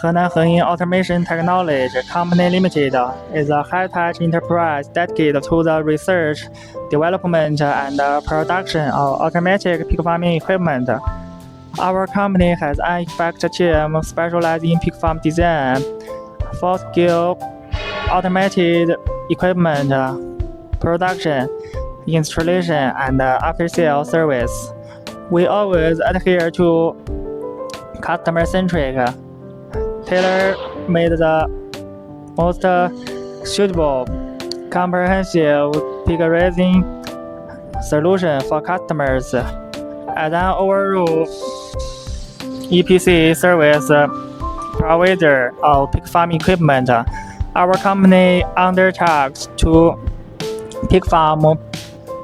Henan Heyin Automation Technology Company Limited is a high-tech enterprise dedicated to the research, development, and production of automatic pig farming equipment. Our company has an expert team specialized in pig farm design, full-scale automated equipment, production, installation, and after-sale service. We always adhere to customer-centric, tailor-made the most suitable, comprehensive pig raising solution for customers. As an overall EPC service provider of pig farm equipment, our company undertakes two pig farm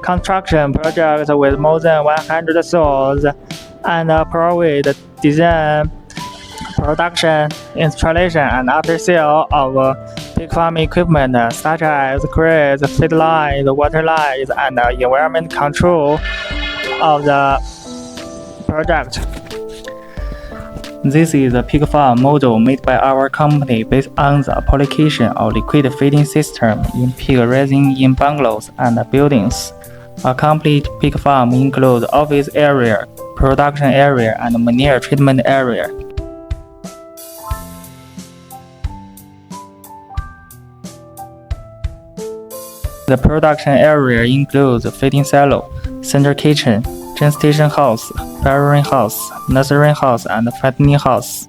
construction projects with more than 100 stalls and provide design, production, installation, and after-sale of pig farm equipment such as crates, feed lines, water lines, and environment control of the project. This is a pig farm model made by our company based on the application of liquid feeding system in pig raising in bungalows and buildings. A complete pig farm includes office area, production area, and manure treatment area. The production area includes feeding silo, center kitchen, gestation house, farrowing house, nursery house, and fattening house.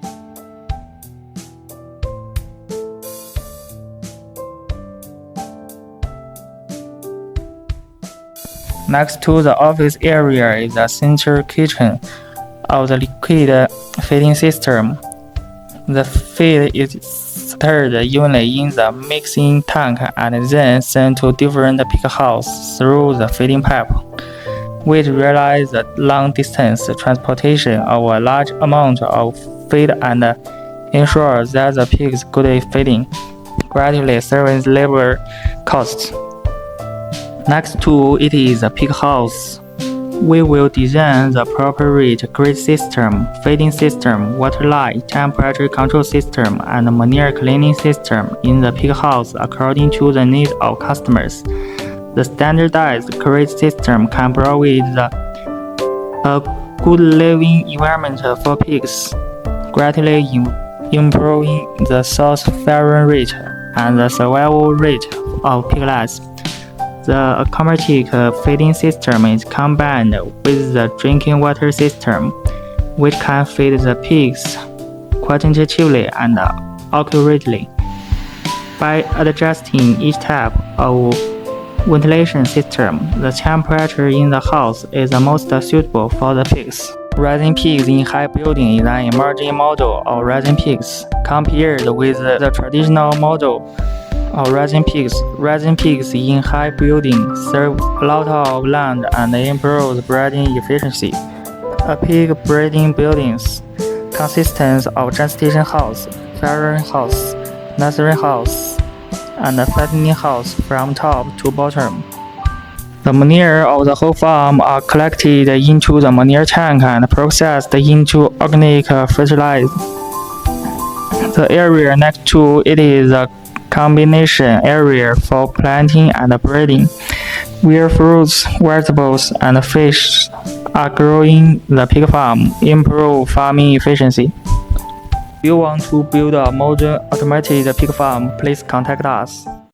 Next to the office area is the center kitchen of the liquid feeding system. The feed is stirred evenly in the mixing tank and then sent to different pig houses through the feeding pipe, which realizes the long-distance transportation of a large amount of feed and ensures that the pigs good feeding, gradually saving labor costs. Next to it is a pig house. We will design the appropriate grid system, feeding system, water line, temperature control system, and manure cleaning system in the pig house according to the needs of customers. The standardized grid system can provide a good living environment for pigs, greatly improving the source farrowing rate and the survival rate of piglets. The aquatic feeding system is combined with the drinking water system, which can feed the pigs quantitatively and accurately. By adjusting each type of ventilation system, the temperature in the house is the most suitable for the pigs. Raising pigs in high building is an emerging model of raising pigs. Compared with the traditional model of raising pigs in high buildings serve a lot of land and improves breeding efficiency. A pig breeding buildings consists of gestation house, farrowing house, nursery house, and fattening house from top to bottom. The manure of the whole farm are collected into the manure tank and processed into organic fertilizer. The area next to it is a combination area for planting and breeding, where fruits, vegetables, and fish are growing. The pig farm improve farming efficiency. If you want to build a modern automated pig farm, please contact us.